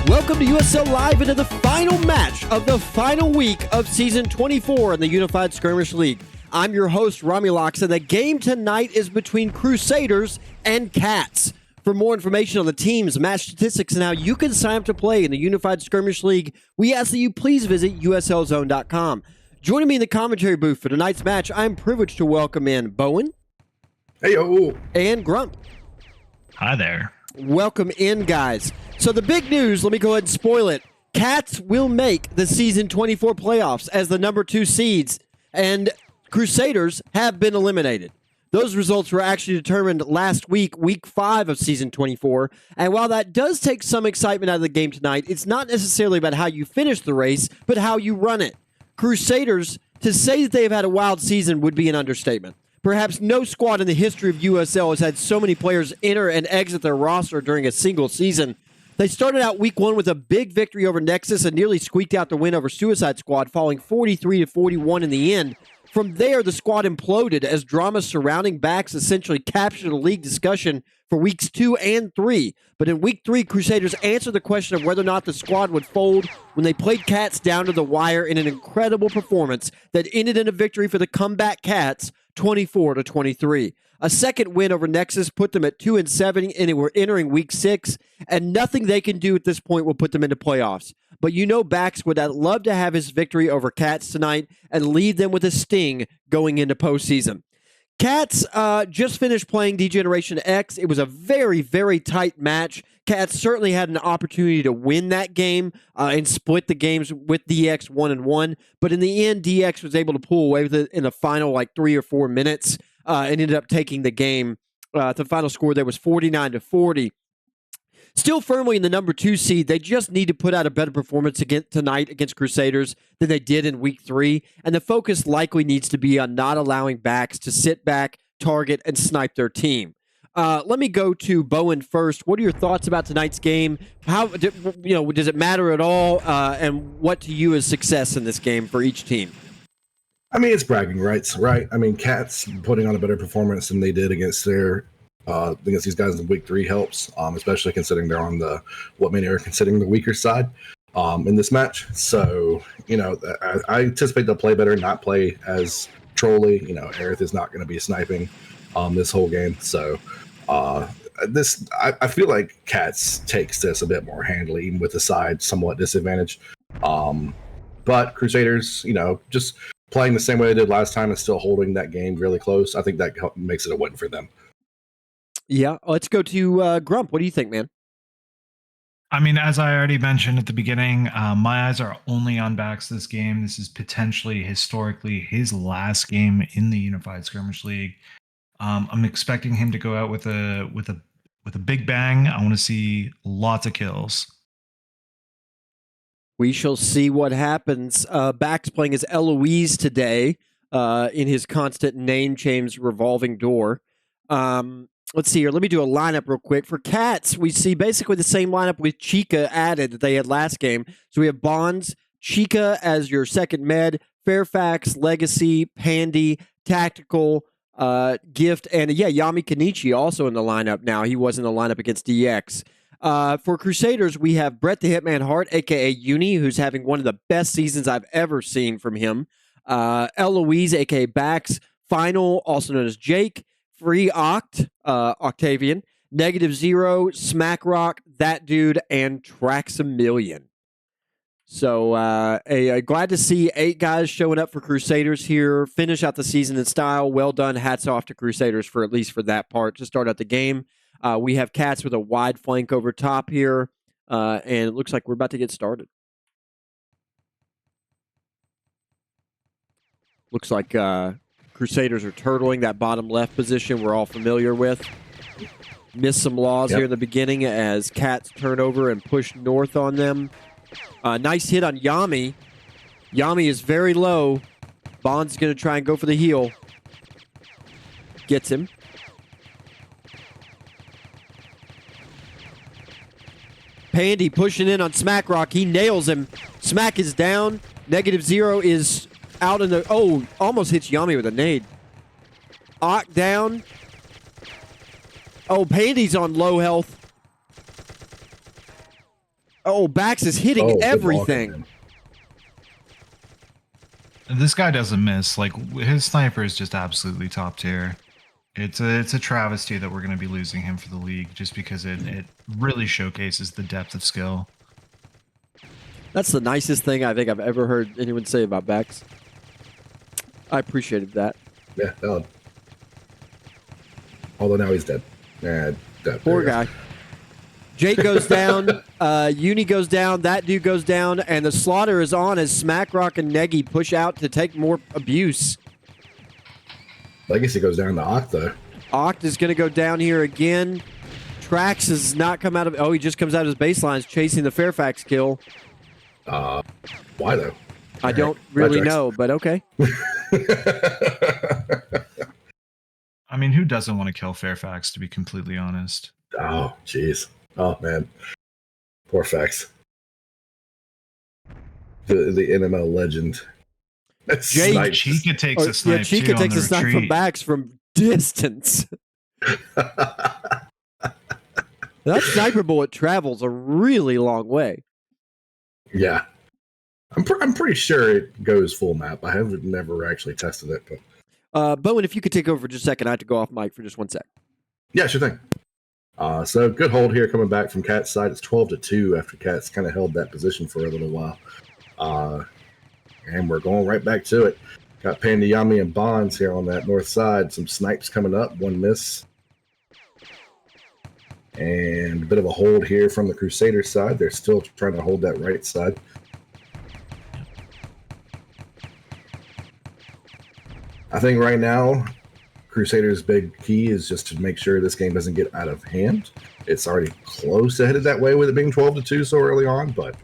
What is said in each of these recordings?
Welcome to USL Live into the final match of the final week of Season 24 in the Unified Skirmish League. I'm your host, Romulocks, and the game tonight is between Crusaders and Cats. For more information on the teams, match statistics, and how you can sign up to play in the Unified Skirmish League, we ask that you please visit uslzone.com. Joining me in the commentary booth for tonight's match, I'm privileged to welcome in Bowen. Heyo. And Grump. Hi there. Welcome in, guys. So the big news, let me go ahead and spoil it. Cats will make the Season 24 playoffs as the number 2 seeds, and Crusaders have been eliminated. Those results were actually determined last week, week 5 of Season 24, and while that does take some excitement out of the game tonight, it's not necessarily about how you finish the race, but how you run it. Crusaders, to say that they've had a wild season would be an understatement. Perhaps no squad in the history of USL has had so many players enter and exit their roster during a single season. They started out week 1 with a big victory over Nexus and nearly squeaked out the win over Suicide Squad, falling 43-41 in the end. From there, the squad imploded as drama surrounding backs essentially captured the league discussion for weeks 2 and 3. But in week 3, Crusaders answered the question of whether or not the squad would fold when they played Cats down to the wire in an incredible performance that ended in a victory for the comeback Cats, 24-23. A second win over Nexus put them at 2-7, and they were entering week 6, and nothing they can do at this point will put them into playoffs. But you know Bax would love to have his victory over Cats tonight and leave them with a sting going into postseason. Cats just finished playing D-Generation X. It was a very, very tight match. Cats certainly had an opportunity to win that game and split the games with DX 1-1. But in the end, DX was able to pull away with it in the final 3 or 4 minutes and ended up taking the game. The final score there was 49-40. Still firmly in the number 2 seed, they just need to put out a better performance tonight against Crusaders than they did in week 3, and the focus likely needs to be on not allowing backs to sit back, target, and snipe their team. Let me go to Bowen first. What are your thoughts about tonight's game? How does it matter at all? And what to you is success in this game for each team? I mean, it's bragging rights, right? I mean, Cats putting on a better performance than they did against these guys in week 3 helps, especially considering they're on what many are considering the weaker side in this match. So, I anticipate they'll play better, not play as trolly. Aerith is not going to be sniping this whole game. So, I feel like Cats takes this a bit more handily, even with the side somewhat disadvantaged. But Crusaders, just playing the same way they did last time and still holding that game really close, I think that makes it a win for them. Yeah, let's go to Grump. What do you think, man? I mean, as I already mentioned at the beginning, my eyes are only on Bax this game. This is potentially, historically, his last game in the Unified Skirmish League. I'm expecting him to go out with a big bang. I want to see lots of kills. We shall see what happens. Bax playing as Eloise today in his constant name change revolving door. Let's see here. Let me do a lineup real quick. For Cats, we see basically the same lineup with Chica added that they had last game. So we have Bonds, Chica as your second med, Fairfax, Legacy, Pandy, Tactical, Gift, and Yami Kenichi also in the lineup now. He was in the lineup against DX. For Crusaders, we have Brett the Hitman Hart, a.k.a. Uni, who's having one of the best seasons I've ever seen from him. Eloise, a.k.a. Bax, Final, also known as Jake, Free Octavian, -0, Smack Rock, That Dude, and Traxamillion. So glad to see 8 guys showing up for Crusaders here. Finish out the season in style. Well done. Hats off to Crusaders for at least for that part to start out the game. We have Cats with a wide flank over top here, and it looks like we're about to get started. Looks like Crusaders are turtling that bottom left position we're all familiar with. Missed some laws here in the beginning as Cats turn over and push north on them. Nice hit on Yami. Yami is very low. Bond's going to try and go for the heel. Gets him. Pandy pushing in on Smack Rock. He nails him. Smack is down. -0 is out in the... Oh, almost hits Yami with a nade. Ock down. Oh, Pandy's on low health. Oh, Bax is hitting good ball, everything. man. This guy doesn't miss. Like, his sniper is just absolutely top tier. It's a travesty that we're going to be losing him for the league just because it really showcases the depth of skill. That's the nicest thing I think I've ever heard anyone say about Bax. I appreciated that. Yeah, valid. Although now he's dead. Dead. Poor guy. Jake goes down. Uni goes down. That dude goes down. And the slaughter is on as Smackrock and Negi push out to take more abuse. Legacy goes down to Oct, though. Oct is going to go down here again. Trax has not come out of... Oh, he just comes out of his baselines chasing the Fairfax kill. Why, though? I don't really know, but okay. I mean, who doesn't want to kill Fairfax, to be completely honest? Oh, jeez. Oh, man. Poor Fax. The NML legend. Jake Chica takes a snipe. Yeah, Chica takes a snipe from Bax from distance. That sniper bullet travels a really long way. Yeah. I'm pretty sure it goes full map. I have never actually tested it, but Bowen, if you could take over for just a second, I have to go off mic for just 1 sec. yeah, sure thing. So good hold here coming back from Cat's side. It's 12-2 after Cat's kind of held that position for a little while. And we're going right back to it. Got Panda Yami and Bonds here on that north side. Some snipes coming up, one miss. And a bit of a hold here from the Crusaders side. They're still trying to hold that right side. I think right now, Crusaders' big key is just to make sure this game doesn't get out of hand. It's already close to headed that way with it being 12-2 so early on, but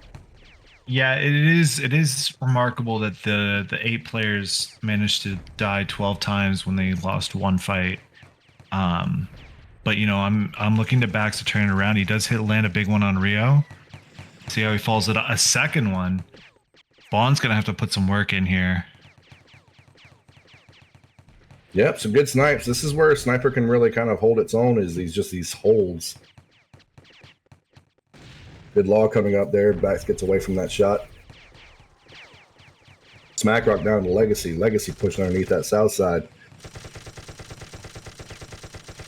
yeah, it is remarkable that the 8 players managed to die 12 times when they lost one fight. But you know, I'm looking to Bax to turn it around. He does land a big one on Rio. See how he falls at a second one. Bond's gonna have to put some work in here. yep, some good snipes. This is where a sniper can really kind of hold its own, is these holds. Good law coming up there. Bax gets away from that shot. Smackrock down to Legacy. Legacy pushing underneath that south side.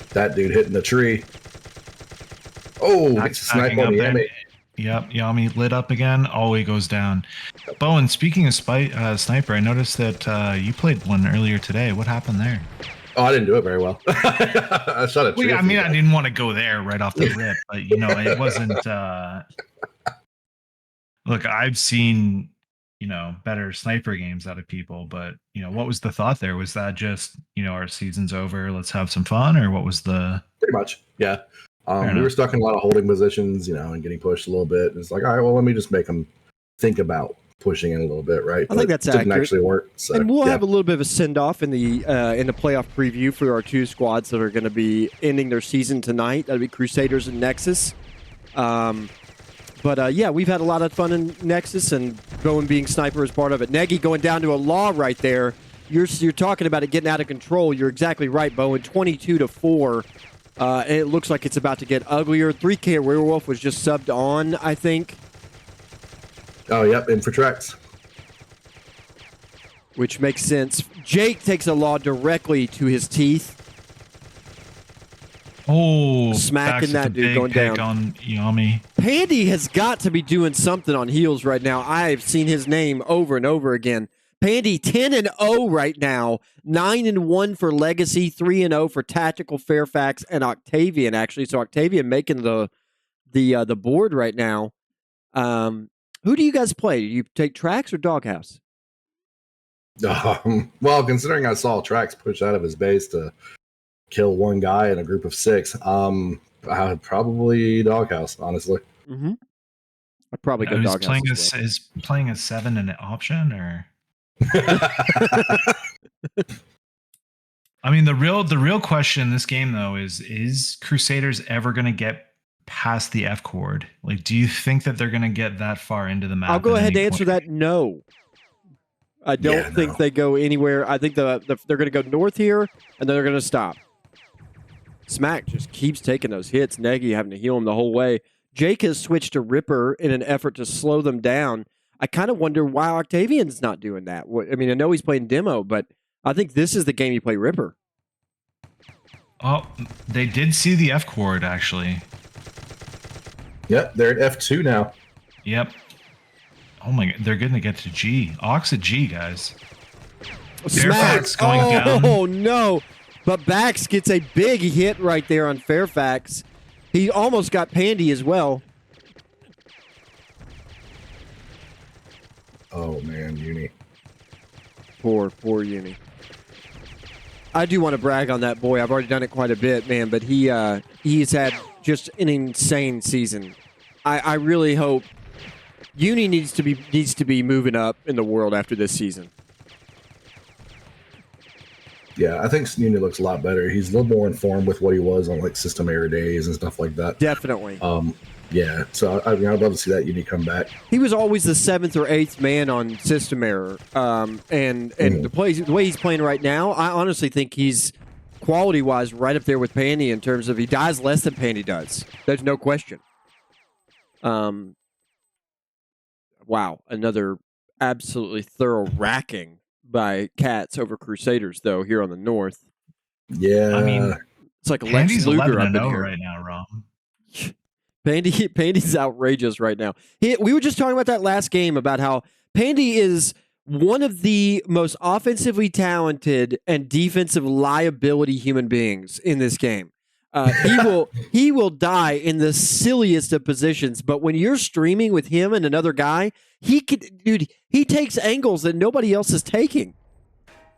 That dude hitting the tree. Oh, gets a snipe on the Yami. Yep, Yami lit up again. Oh, he goes down. Bowen, speaking of sniper, I noticed that you played one earlier today. What happened there? Oh, I didn't do it very well. I shot a tree. Well, I mean, I didn't want to go there right off the rip, but you know, it wasn't. Look, I've seen, you know, better sniper games out of people, but you know, what was the thought there? Was that just, you know, our season's over, let's have some fun, or what was the? Pretty much, yeah. We were stuck in a lot of holding positions, you know, and getting pushed a little bit. It's like, all right, well, let me just make them think about pushing in a little bit, right? I think that's accurate. Didn't actually work. So, and we'll have a little bit of a send-off in the playoff preview for our 2 squads that are going to be ending their season tonight. That'll be Crusaders and Nexus. But yeah, we've had a lot of fun in Nexus, and Bowen being sniper is part of it. Negi going down to a law right there. You're talking about it getting out of control. You're exactly right, Bowen. 22-4. And it looks like it's about to get uglier. 3K Werewolf was just subbed on, I think. Oh, yep, in for Trax. Which makes sense. Jake takes a law directly to his teeth. Oh, smacking that dude going down. On Yami. Pandy has got to be doing something on heels right now. I've seen his name over and over again. Pandy 10-0 right now. 9-1 for Legacy, 3-0 for Tactical, Fairfax, and Octavian, actually. So Octavian making the board right now. Who do you guys play? Do you take Trax or Doghouse? Well, considering I saw Trax push out of his base to kill one guy in a group of 6, I'd probably Doghouse, honestly. Mm-hmm. I'd probably go Doghouse. Is playing a 7 an option, or? I mean, the real question in this game, though, is Crusaders ever going to get past the F chord? Like, do you think that they're going to get that far into the map? I'll go ahead and answer that. No, I don't think they go anywhere. I think they're going to go north here, and then they're going to stop. Smack just keeps taking those hits. Negi having to heal him the whole way. Jake has switched to Ripper in an effort to slow them down. I kind of wonder why Octavian's not doing that. I mean, I know he's playing demo, but I think this is the game you play Ripper. Oh, they did see the F chord, actually. Yep, they're at F2 now. Yep. Oh my god, they're going to get to G. Ox at G, guys. Fairfax going down. Oh, no. But Bax gets a big hit right there on Fairfax. He almost got Pandy as well. Oh, man, Uni. Poor Uni. I do want to brag on that boy. I've already done it quite a bit, man, but he's had just an insane season. I really hope Uni needs to be moving up in the world after this season. Yeah, I think Uni looks a lot better. He's a little more informed with what he was on like system error days and stuff like that. Definitely. Yeah, so I'd love to see that Uni come back. He was always the 7th or 8th man on system error, and the way he's playing right now, I honestly think he's quality wise right up there with Pandy in terms of he dies less than Pandy does. There's no question. Wow, another absolutely thorough racking by Cats over Crusaders though here on the north. Yeah, I mean, it's like Pandy's Lex Luger up in 11-0 here right now, Rom. Pandy's outrageous right now. We were just talking about that last game about how Pandy is one of the most offensively talented and defensive liability human beings in this game. He will die in the silliest of positions, but when you're streaming with him and another guy, he takes angles that nobody else is taking.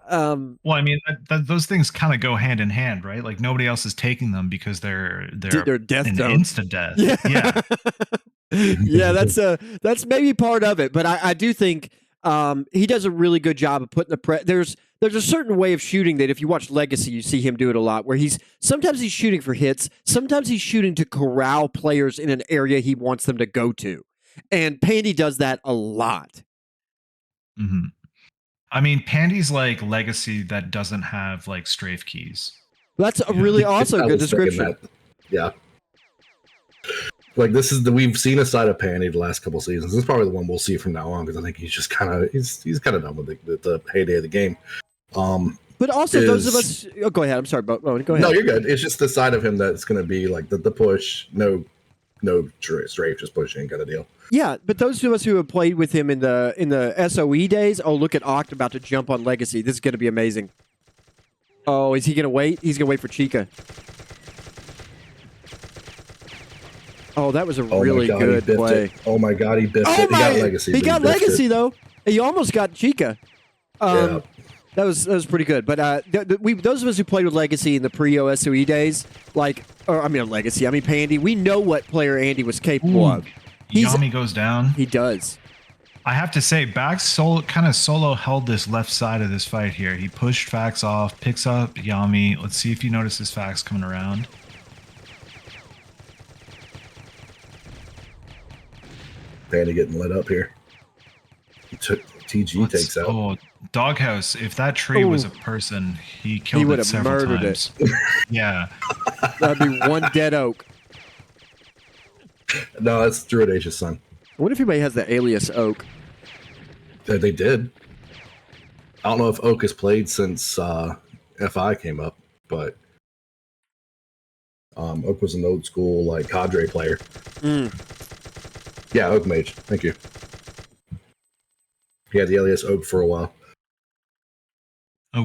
Well, I mean, those things kind of go hand in hand, right? Like nobody else is taking them because they're death an zone. instant death. Yeah. Yeah, that's maybe part of it, but I do think he does a really good job of putting there's a certain way of shooting that if you watch Legacy, you see him do it a lot, where sometimes he's shooting for hits, sometimes he's shooting to corral players in an area he wants them to go to, and Pandy does that a lot. Mm-hmm. I mean, Pandy's like Legacy that doesn't have like strafe keys. That's a really also good description. Yeah. Like we've seen a side of Pandy the last couple seasons. This is probably the one we'll see from now on because I think he's just kind of done with the heyday of the game. But also those of us. Oh, go ahead. I'm sorry, Bowen. Go ahead. No, you're good. It's just the side of him that's going to be like the push, no strafe, just pushing kind of deal. Yeah, but those of us who have played with him in the SOE days, oh, look at Oct about to jump on Legacy. This is going to be amazing. Oh, is he going to wait? He's going to wait for Chica. Oh, that was a really good play. Oh my God, he biffed it. He got Legacy. He got Legacy though. He almost got Chica. Yeah. That was pretty good. But those of us who played with Legacy in the pre-OSOE days, Pandy, we know what player Andy was capable of. Yami goes down. He does. I have to say, Bax solo held this left side of this fight here. He pushed Fax off, picks up Yami. Let's see if you notice this Fax coming around. Pandy getting lit up here. Takes out. Oh, Doghouse. If that tree was a person, he killed it several times. Yeah. That'd be one dead oak. No, that's Druidace's son. I wonder if anybody has the alias Oak. They did. I don't know if Oak has played since FI came up, but Oak was an old school like cadre player. Yeah, Oak Mage. Thank you. He had the alias Oak for a while.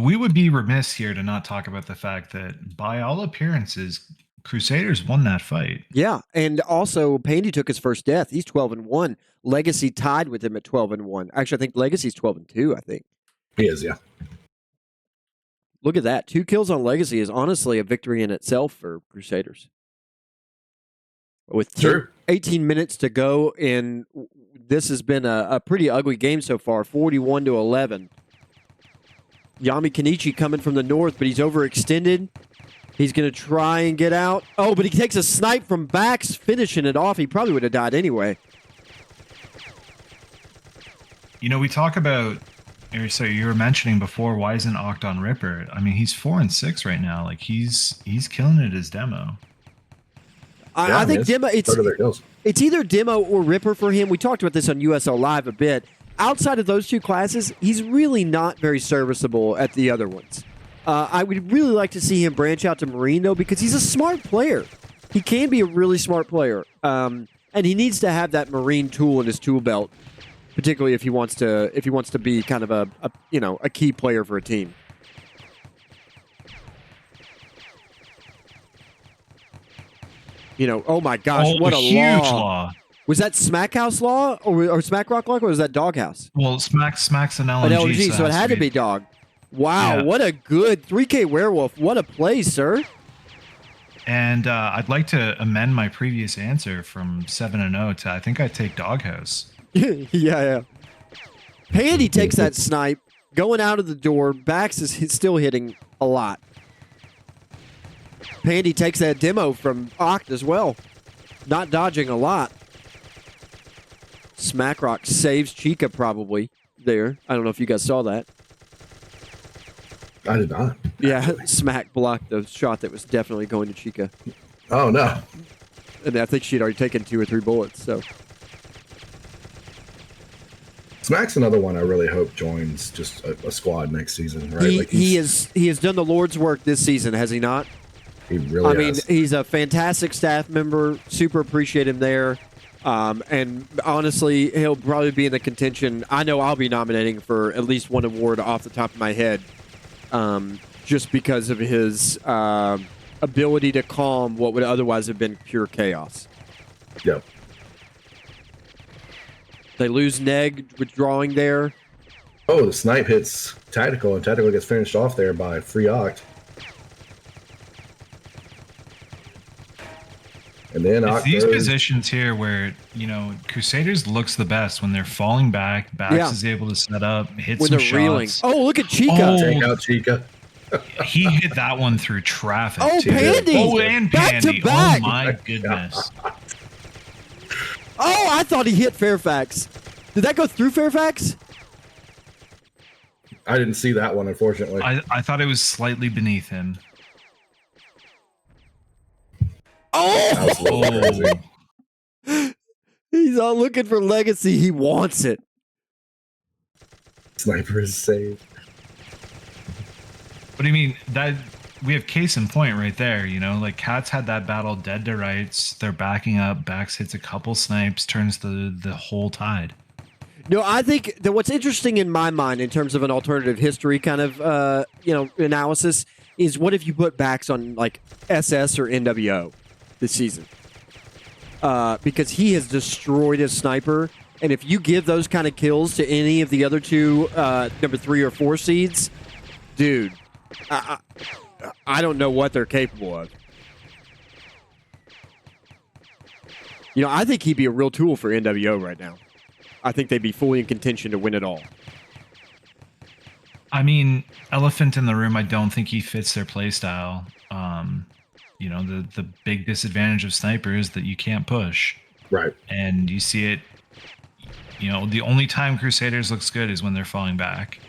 We would be remiss here to not talk about the fact that, by all appearances, Crusaders won that fight. Yeah, and also Pandy took his first death. He's 12-1. Legacy tied with him at 12-1. Actually, I think Legacy's 12-2. I think he is. Yeah. Look at that. 2 kills on Legacy is honestly a victory in itself for Crusaders. With 18 minutes to go, and this has been a pretty ugly game so far. 41-11. Yami Kenichi coming from the north, but he's overextended. He's going to try and get out. Oh, but he takes a snipe from Bax, finishing it off. He probably would have died anyway. You know, we talk about, so you were mentioning before, why isn't Oct on Ripper? I mean, he's 4-6 right now. Like, he's killing it as demo. I think Demo. It's either Demo or Ripper for him. We talked about this on USL Live a bit. Outside of those two classes, he's really not very serviceable at the other ones. I would really like to see him branch out to Marine, though, because he's a smart player. He can be a really smart player, and he needs to have that Marine tool in his tool belt, particularly if he wants to be kind of a key player for a team. Oh my gosh, what a huge law. Was that Smack House Law or Smack Rock Law, or was that Dog House? Well, Smack's an LNG. An LNG, so it had to be Dog. Wow, yeah. What a good 3K Werewolf. What a play, sir. And I'd like to amend my previous answer from 7-0 to I think I take Doghouse. yeah. Pandy takes that snipe, going out of the door. Bax is still hitting a lot. Pandy takes that demo from Oct as well. Not dodging a lot. Smackrock saves Chica probably there. I don't know if you guys saw that. I did not. Yeah, Smack blocked the shot that was definitely going to Chica. Oh, no. And I think she'd already taken 2 or 3 bullets, so. Smack's another one I really hope joins just a squad next season, right? He has done the Lord's work this season, has he not? He really has. He's a fantastic staff member. Super appreciate him there. And honestly, he'll probably be in the contention. I know I'll be nominating for at least one award off the top of my head, just because of his ability to calm what would otherwise have been pure chaos. Yep. They lose Neg withdrawing there. Oh, the snipe hits Tactical, and Tactical gets finished off there by Free Oct. And then it's these positions here where, Crusaders looks the best when they're falling back. Bax is able to set up, hit when some shots. Reeling. Oh, look at Chica. Take out Chica. He hit that one through traffic, too. Pandy. Oh, and Pandy. Back to back. Oh, my goodness. Oh, I thought he hit Fairfax. Did that go through Fairfax? I didn't see that one, unfortunately. I thought it was slightly beneath him. Oh! He's all looking for legacy. He wants it. Sniper is saved. What do you mean? That we have case in point right there. Cats had that battle dead to rights. They're backing up. Bax hits a couple snipes, turns the whole tide. No, I think that what's interesting in my mind in terms of an alternative history kind of analysis is what if you put Bax on like SS or NWO this season, because he has destroyed his sniper, and if you give those kind of kills to any of the other two number 3 or 4 seeds, dude, I don't know what they're capable of. I think he'd be a real tool for NWO right now. I think they'd be fully in contention to win it all. I mean, elephant in the room, I don't think he fits their play style. The big disadvantage of sniper is that you can't push. Right. And you see it, the only time Crusaders looks good is when they're falling back.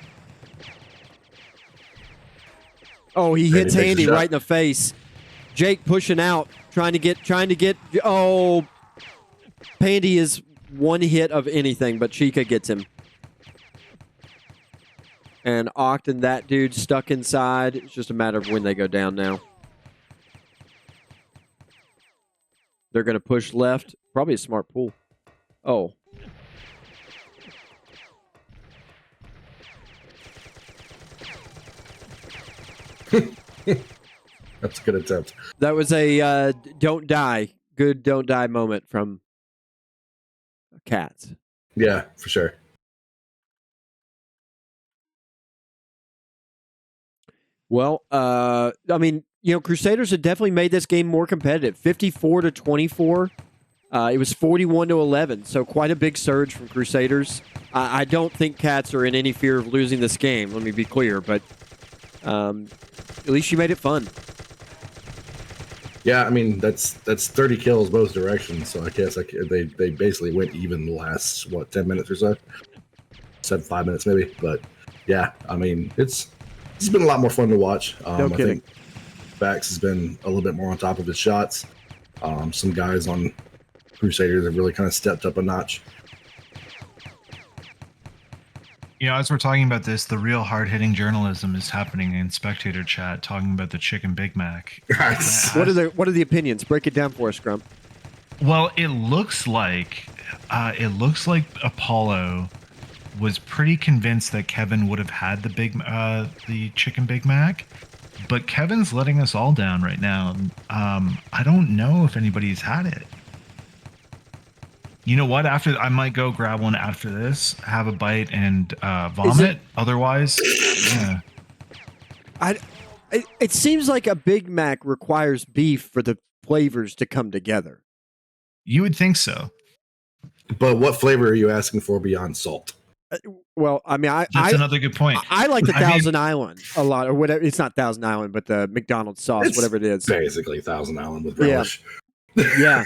Oh, he hits Handy right in the face. Jake pushing out, trying to get. Oh, Pandy is one hit of anything, but Chica gets him. And Octon, that dude stuck inside. It's just a matter of when they go down now. They're going to push left. Probably a smart pull. Oh. That's a good attempt. That was a don't die. Good don't die moment from Cats. Yeah, for sure. Well, Crusaders have definitely made this game more competitive. 54-24. It was 41-11, so quite a big surge from Crusaders. I don't think Cats are in any fear of losing this game, let me be clear, but at least you made it fun. Yeah, I mean, that's 30 kills both directions, so I guess they basically went even the last, 10 minutes or so? Said 5 minutes maybe, but yeah, I mean, it's been a lot more fun to watch. No kidding. I think Bax has been a little bit more on top of his shots. Some guys on Crusaders have really kind of stepped up a notch. As we're talking about this, the real hard-hitting journalism is happening in spectator chat, talking about the chicken Big Mac. What are the opinions? Break it down for us, Grump. Well, it looks like Apollo was pretty convinced that Kevin would have had the chicken Big Mac, but Kevin's letting us all down right now. I don't know if anybody's had it. You know what? I might go grab one after this, have a bite, and vomit. Otherwise, yeah. It seems like a Big Mac requires beef for the flavors to come together. You would think so. But what flavor are you asking for beyond salt? Well, I mean, that's another good point. I like the Thousand Island a lot, or whatever. It's not Thousand Island, but the McDonald's sauce, whatever it is. Basically, Thousand Island with relish. Yeah.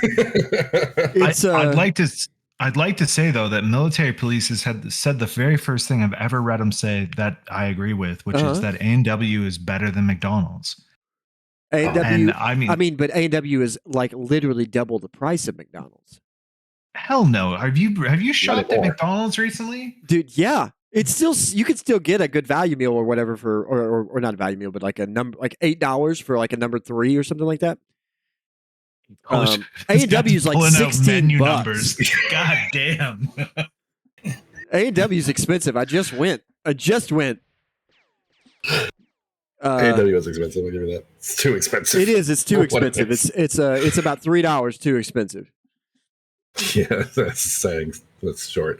I'd like to say though that military police has said the very first thing I've ever read them say that I agree with, which is that A&W is better than McDonald's. A&W, but A&W is like literally double the price of McDonald's. Hell no! Have you shopped at McDonald's recently, dude? Yeah, it's still, you could still get a good value meal or whatever for, or not a value meal, but like a number, like $8 for like a number 3 or something like that. A&W is like $16. Numbers. God damn. A&W is expensive. I just went. A&W is expensive. I'll give you that. It's too expensive. It is. It's too expensive. It's about $3 too expensive. Yeah, that's short.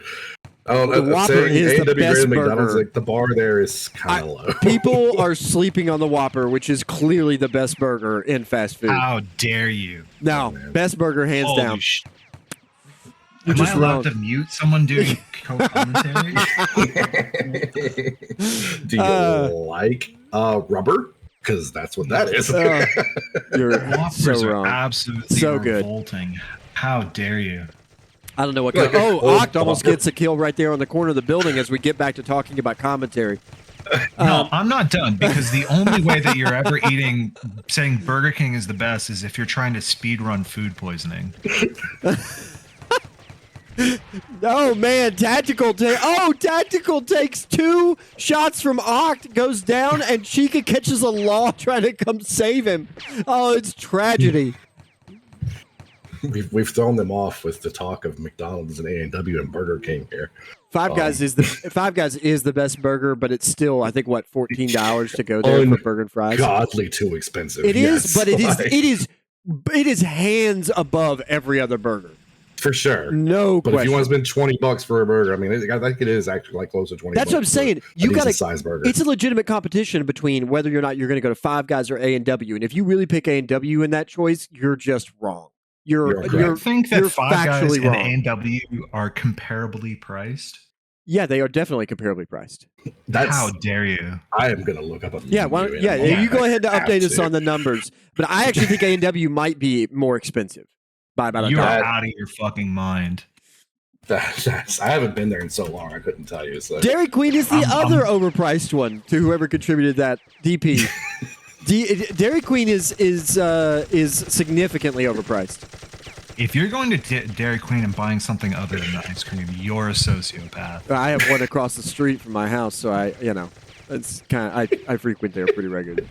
The Whopper is the best burger. Like the bar there is kind of low. People are sleeping on the Whopper, which is clearly the best burger in fast food. How dare you? No, best burger hands down. Am I allowed to mute someone doing co-commentary? Do you like rubber? Because that's what that is. You're Whoppers so wrong. Are absolutely so revolting. Good. How dare you? I don't know what. Oct almost gets a kill right there on the corner of the building as we get back to talking about commentary. No, I'm not done, because the only way that you're ever saying Burger King is the best is if you're trying to speed run food poisoning. Oh man, Tactical takes 2 shots from Oct, goes down, and Chica catches a law trying to come save him. Oh, it's tragedy. We've thrown them off with the talk of McDonald's and A&W and Burger King here. Five Guys is the best burger, but it's still, I think, what, $14 to go there for burger and fries. Godly too expensive. It is, but it is hands above every other burger. For sure. No but question. If you want to spend $20 for a burger, I mean, I think it is actually like close to $20. That's what I'm saying. You got a size burger. It's a legitimate competition between whether or not you're going to go to Five Guys or A&W. And if you really pick A&W in that choice, you're just wrong. I think that Five Guys and wrong. A&W are comparably priced. Yeah, they are definitely comparably priced. How dare you? I am going to look up a you go ahead and update us on the numbers. But I actually think A&W might be more expensive by about You are out of your fucking mind. I haven't been there in so long, I couldn't tell you. So. Dairy Queen is the other overpriced one to whoever contributed that. DP. Dairy Queen is significantly overpriced. If you're going to Dairy Queen and buying something other than ice cream, you're a sociopath. I have one across the street from my house, so it's kind of I frequent there pretty regularly.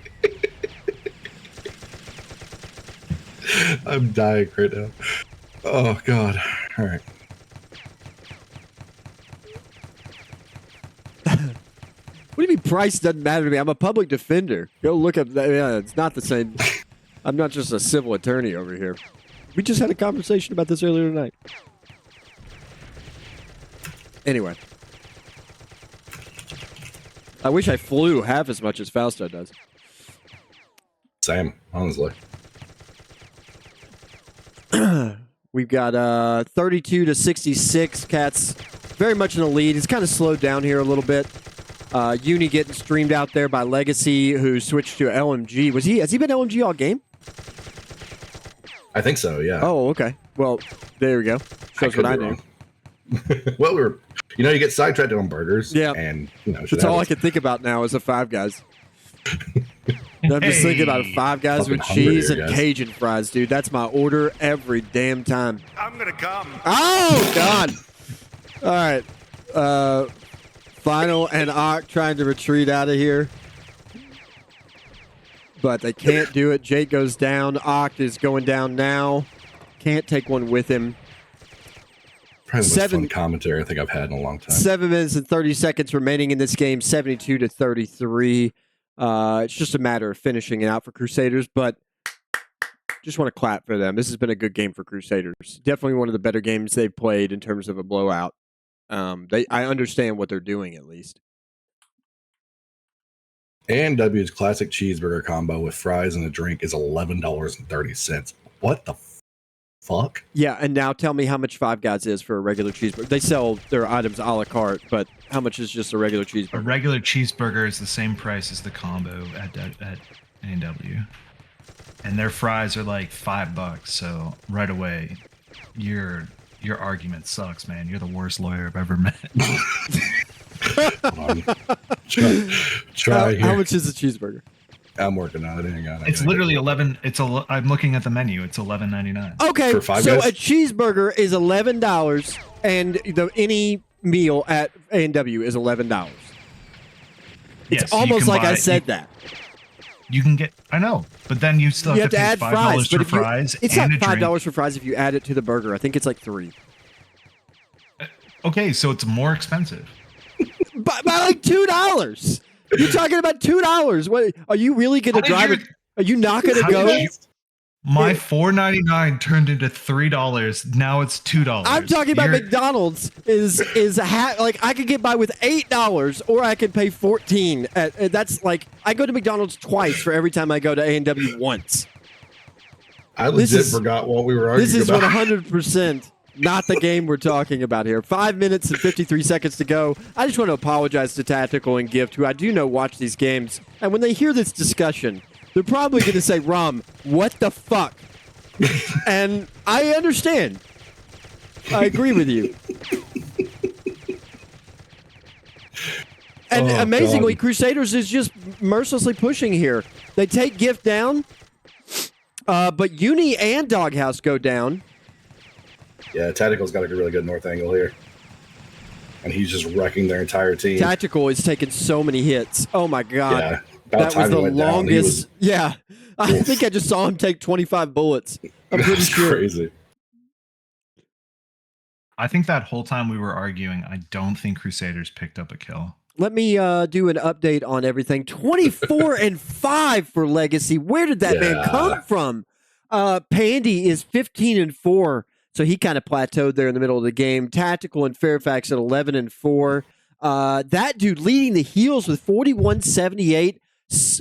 I'm dying right now. Oh God! All right. What do you mean price doesn't matter to me? I'm a public defender. Go look up that. Yeah, it's not the same. I'm not just a civil attorney over here. We just had a conversation about this earlier tonight. Anyway. I wish I flew half as much as Fausto does. Same, honestly. We've got 32-66. Cats very much in the lead. It's kind of slowed down here a little bit. Uni getting streamed out there by Legacy, who switched to LMG. Has he been LMG all game? I think so, yeah. Oh, okay. Well, there we go. Shows what I knew. Well, you get sidetracked on burgers. Yeah. And, that's all I can think about now is the Five Guys. I'm just thinking about it. 5 guys Fucking with hungry cheese here, and guys. Cajun fries, dude. That's my order every damn time. I'm gonna come. Oh, God. All right. Final and Ock trying to retreat out of here. But they can't do it. Jake goes down. Ock is going down now. Can't take one with him. Probably the most fun commentary I think I've had in a long time. 7 minutes and 30 seconds remaining in this game, 72-33. It's just a matter of finishing it out for Crusaders, but just want to clap for them. This has been a good game for Crusaders. Definitely one of the better games they've played in terms of a blowout. I understand what they're doing, at least. A&W's classic cheeseburger combo with fries and a drink is $11.30. What the fuck? Yeah, and now tell me how much Five Guys is for a regular cheeseburger. They sell their items a la carte, but how much is just a regular cheeseburger? A regular cheeseburger is the same price as the combo at A&W. And their fries are like $5, so right away, your argument sucks, man. You're the worst lawyer I've ever met. Try here. How much is a cheeseburger? I'm working on it. Hang on. It's literally 11. I'm looking at the menu. It's $11.99. Okay, For Five so Guys? a cheeseburger is $11, and any meal at A&W is $11. It's Yes, you almost can like I buy- said that. You can get. I know, but then you still You have have to to pay add $5 fries, for but if fries. it's not and a drink. $5 for fries if you add it to the burger. I think it's like $3. Okay, so it's more expensive. By like $2. You're talking about $2. What are you really going to How did drive you- it? Are you not going to How go? did you- My $4.99 turned into $3. Now it's $2. I'm talking about You're- McDonald's is like I could get by with $8 or I could pay $14. That's like I go to McDonald's twice for every time I go to A&W once. I This legit is- forgot what we were arguing This is about. 100% not the game we're talking about here. 5 minutes and 53 seconds to go. I just want to apologize to Tactical and Gift, who I do know watch these games. And when they hear this discussion, they're probably going to say, Rum, what the fuck? And I understand. I agree with you. And Oh, amazingly, God. Crusaders is just mercilessly pushing here. They take Gift down, but Uni and Doghouse go down. Yeah, Tactical's got a really good north angle here. And he's just wrecking their entire team. Tactical is taking so many hits. Oh my god. Yeah. About That was time he the went down, he longest. was- Yeah. I Oof. think I just saw him take 25 bullets. I'm pretty That's sure. crazy. I think that whole time we were arguing, I don't think Crusaders picked up a kill. Let me do an update on everything. 24-5 for Legacy. Where did that man Yeah. come from? Pandy is 15-4. So he kind of plateaued there in the middle of the game. Tactical and Fairfax at 11-4. That dude leading the heels with 41-78.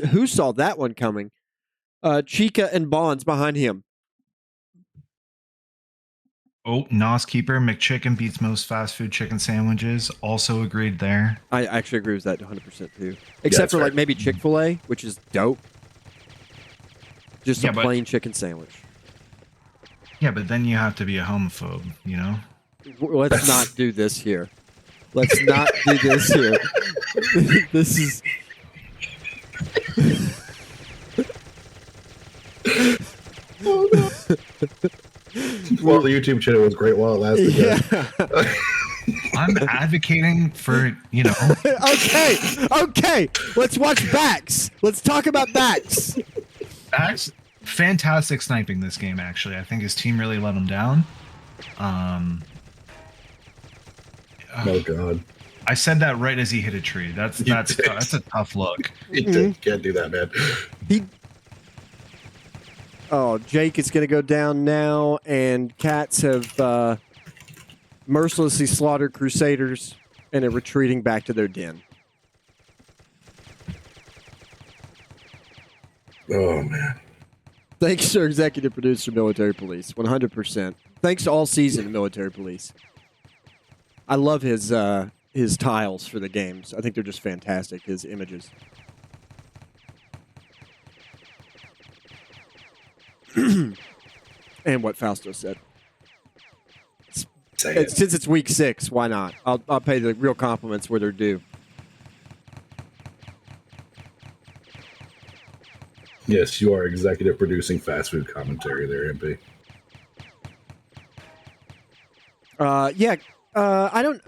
Who saw that one coming? Chica and Bonds behind him. Oh, Nos Keeper, McChicken beats most fast food chicken sandwiches. Also agreed there. I actually agree with that 100% too. Except that's for fair. like maybe Chick-fil-A, which is dope. Just Yeah, a but- plain chicken sandwich. Yeah, but then you have to be a homophobe, you know? Let's not do this here. Let's not do this here. This is. Well, the YouTube channel was great while it lasted. Yeah. guys. I'm advocating for, you know, Okay. Let's watch backs. Let's talk about backs. Bax, fantastic sniping this game, actually. I think his team really let him down. Oh, God. I said that right as he hit a tree. That's did. a tough look. You can't do that, man. Jake is going to go down now, and Cats have mercilessly slaughtered Crusaders and are retreating back to their den. Oh, man. Thanks to our executive producer, Military Police, 100%. Thanks to all season Military Police. I love his tiles for the games. I think they're just fantastic, his images. And what Fausto said. Say it. Since it's week 6, why not? I'll pay the real compliments where they're due. Yes, you are executive producing fast food commentary there, MP. Yeah. I don't.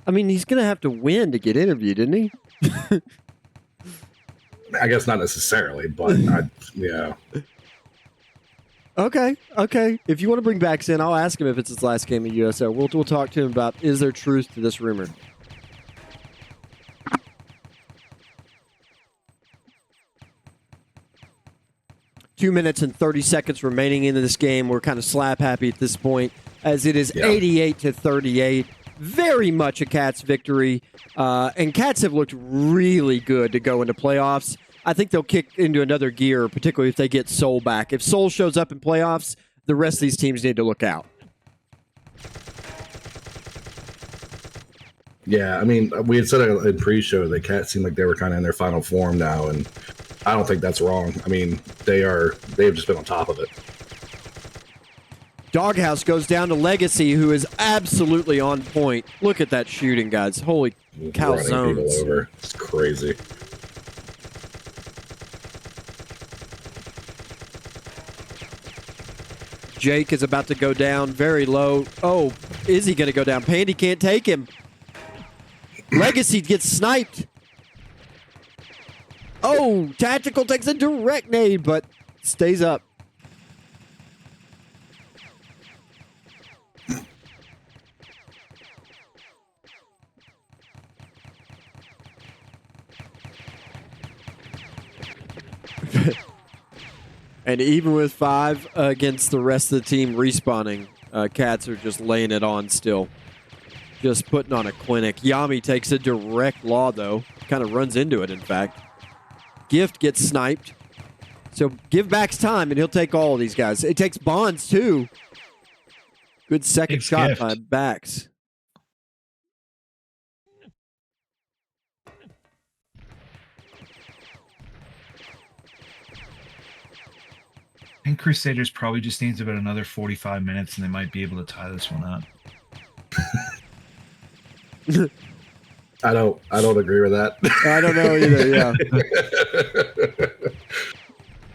I mean, he's gonna have to win to get interviewed, isn't he? I guess not necessarily, but yeah. Okay. If you want to bring Bax in, I'll ask him if it's his last game at USL. We'll talk to him about, is there truth to this rumor? Two minutes and 30 seconds remaining into this game. We're kind of slap happy at this point, as it is 88-38. Very much a Cats victory. And Cats have looked really good to go into playoffs. I think they'll kick into another gear, particularly if they get Soul back. If Soul shows up in playoffs, the rest of these teams need to look out. Yeah, I mean, we had said in pre-show that Cats seemed like they were kind of in their final form now, and I don't think that's wrong. I mean, they've just been on top of it. Doghouse goes down to Legacy, who is absolutely on point. Look at that shooting, guys. Holy cow, Running people zones. over. It's crazy. Jake is about to go down very low. Oh, is he going to go down? Pandy can't take him. Legacy gets sniped. Oh, Tactical takes a direct nade, but stays up. And even with 5 against the rest of the team respawning, Cats are just laying it on still. Just putting on a clinic. Yami takes a direct law, though. Kind of runs into it, in fact. Gift gets sniped. So give Bax time, and he'll take all of these guys. It takes Bonds, too. Good second shot by Bax. And Crusaders probably just needs about another 45 minutes, and they might be able to tie this one up. I don't agree with that. I don't know either, yeah.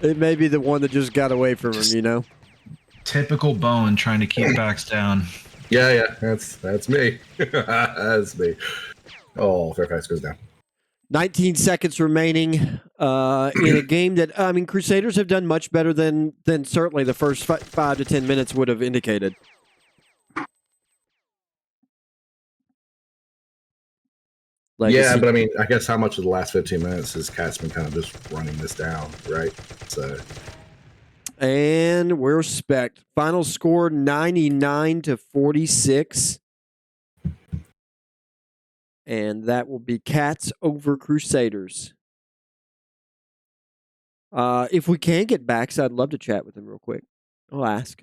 It may be the one that just got away from him, you know? Typical Bowen trying to keep Bax down. Yeah, that's me. That's me. Oh, Fairfax goes down. 19 seconds remaining in a game that, I mean, Crusaders have done much better than certainly the first 5 to 10 minutes would have indicated. Legacy. Yeah, but I mean, I guess how much of the last 15 minutes has Cats been kind of just running this down, right? So, and we're respect. Final score 99-46. And that will be Cats over Crusaders. If we can get back, so I'd love to chat with him real quick. I'll ask.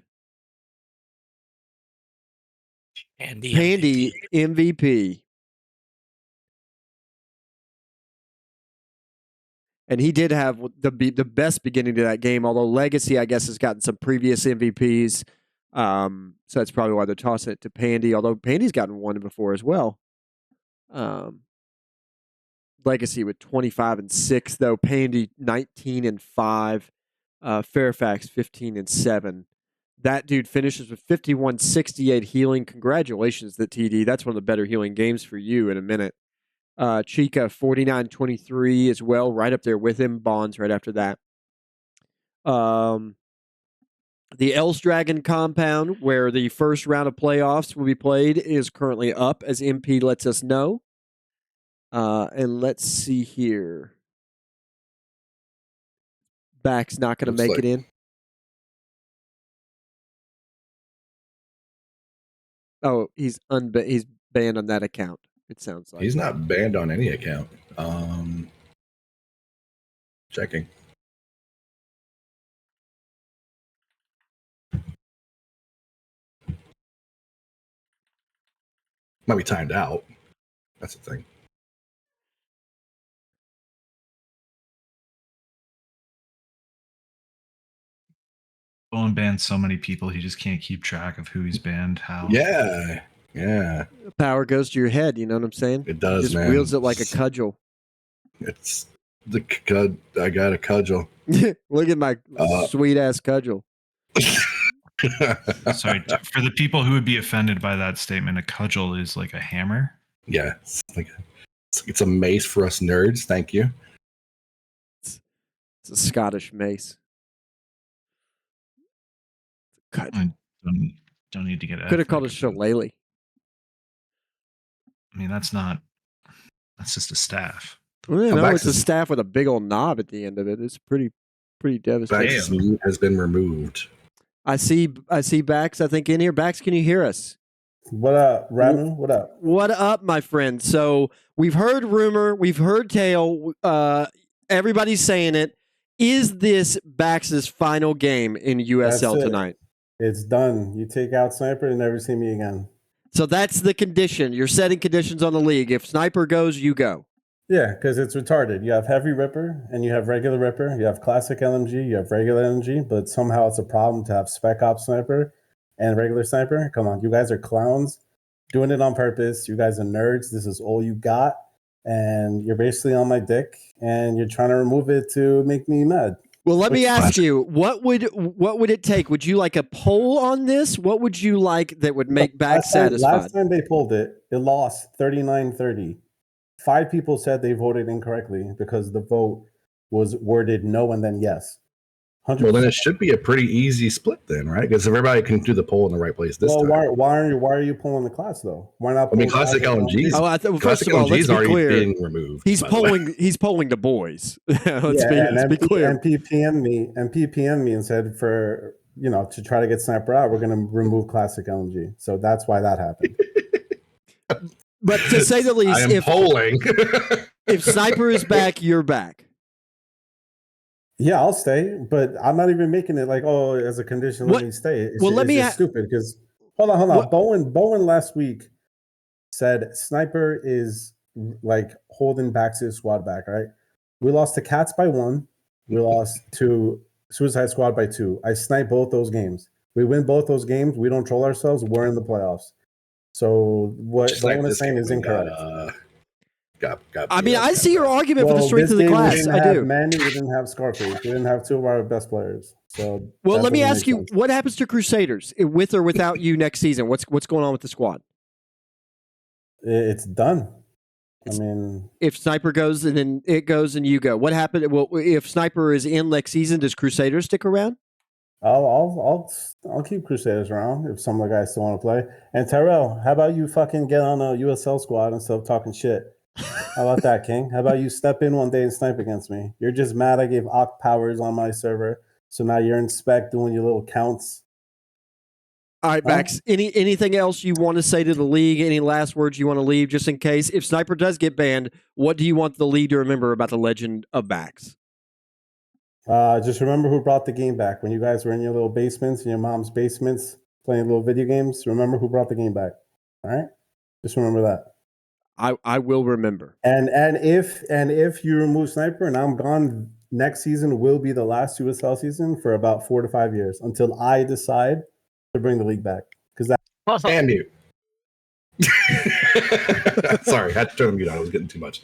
Pandy MVP. And he did have the best beginning to that game, although Legacy, I guess, has gotten some previous MVPs. So that's probably why they're tossing it to Pandy, although Pandy's gotten one before as well. Legacy with 25-6, though. Pandy 19-5. Fairfax 15-7. That dude finishes with 51-68 healing. Congratulations, that TD. That's one of the better healing games for you in a minute. Chica 49-23 as well, right up there with him. Bonds right after that. The Else Dragon compound, where the first round of playoffs will be played, is currently up, as MP lets us know. And let's see here. Back's not going to make it in. Oh, he's banned on that account. It sounds like he's not banned on any account. Checking. Might be timed out. That's the thing. Bowen banned so many people, he just can't keep track of who he's banned, how. Yeah. Power goes to your head, you know what I'm saying? It does, just man. Wields it like a cudgel. It's I got a cudgel. Look at my sweet ass cudgel. Sorry, for the people who would be offended by that statement, a cudgel is like a hammer. Yeah, it's a mace for us nerds. Thank you. It's a Scottish mace. I don't need to get Could have called it shillelagh. I mean, that's just a staff. Well, no, it's a staff with a big old knob at the end of it. It's pretty devastating. Bax's mute has been removed. I see Bax, I think, in here. Bax, can you hear us? What up, Ranu? What up? What up, my friend? So we've heard rumor, we've heard tale. Everybody's saying it. Is this Bax's final game in USL tonight? It's done. You take out Sniper and never see me again. So that's the condition. You're setting conditions on the league. If Sniper goes, you go. Yeah, because it's retarded. You have Heavy Ripper and you have Regular Ripper. You have Classic LMG, you have Regular LMG, but somehow it's a problem to have Spec Ops Sniper and Regular Sniper. Come on, you guys are clowns doing it on purpose. You guys are nerds. This is all you got. And you're basically on my dick and you're trying to remove it to make me mad. Well, let me ask you, what would it take? Would you like a poll on this? What would you like that would make Bax satisfied? Last time they pulled it, it lost 39-30. 5 people said they voted incorrectly because the vote was worded no and then yes. 100%. Well, then it should be a pretty easy split then, right? Because everybody can do the poll in the right place this time. Why are you pulling the class though? Why not? I mean, Classic LMGs. First of all, let's be clear. Being removed. He's polling the boys. let's be clear. And PPM me and said to try to get Sniper out, we're going to remove Classic LMG. So that's why that happened. But to say the least, I am polling. If Sniper is back, you're back. Yeah, I'll stay, but I'm not even making it like, as a condition, let me stay. It's stupid because hold on. Bowen last week said Sniper is like holding Bax's squad back, right? We lost to Cats by 1. We lost to Suicide Squad by 2. I sniped both those games. We win both those games. We don't troll ourselves. We're in the playoffs. So what Bowen is saying is incorrect. I see your argument for the strength of the class. I do. Manny, we didn't have Scarface. We didn't have 2 of our best players. So let me ask you, what happens to Crusaders with or without you next season? What's going on with the squad? It's done. I mean, if Sniper goes and then it goes and you go, what happened? Well, if Sniper is in next season, does Crusaders stick around? I'll keep Crusaders around if some of the guys still want to play. And Tyrell, how about you fucking get on a USL squad instead of talking shit? How about that, King? How about you step in one day and snipe against me? You're just mad I gave Oct powers on my server, so now you're in spec doing your little counts. All right, Bax, anything else you want to say to the league? Any last words you want to leave just in case? If Sniper does get banned, what do you want the league to remember about the legend of Bax? Just remember who brought the game back. When you guys were in your little basements, in your mom's basements, playing little video games, remember who brought the game back. All right? Just remember that. I will remember. And if you remove Sniper and I'm gone, next season will be the last USL season for about 4 to 5 years until I decide to bring the league back. Because that and mute. Sorry, I had to turn the mute on. I was getting too much.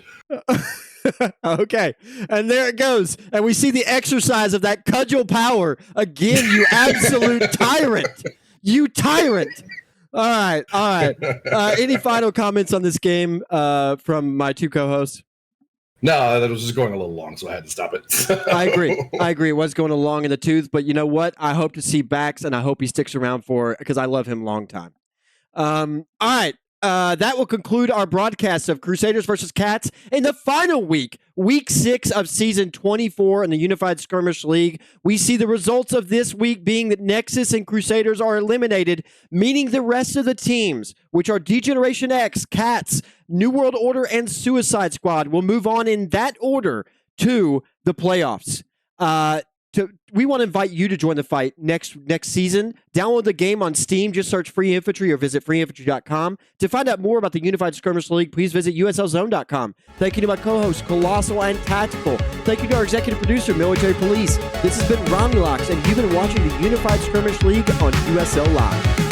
Okay, and there it goes, and we see the exercise of that cudgel power again. You absolute tyrant! You tyrant! All right. Any final comments on this game from my 2 co-hosts? No, that was just going a little long, so I had to stop it. I agree. It was going along in the tooth, but you know what? I hope to see Bax, and I hope he sticks around because I love him long time. All right. That will conclude our broadcast of Crusaders versus Cats in the final week 6 of season 24 in the Unified Skirmish League. We see the results of this week being that Nexus and Crusaders are eliminated, meaning the rest of the teams, which are Degeneration X, Cats, New World Order, and Suicide Squad, will move on in that order to the playoffs. We want to invite you to join the fight next season. Download the game on Steam. Just search Free Infantry or visit freeinfantry.com. To find out more about the Unified Skirmish League, please visit uslzone.com. Thank you to my co-hosts, Colossal and Tactical. Thank you to our executive producer, Military Police. This has been Romulocks, and you've been watching the Unified Skirmish League on USL Live.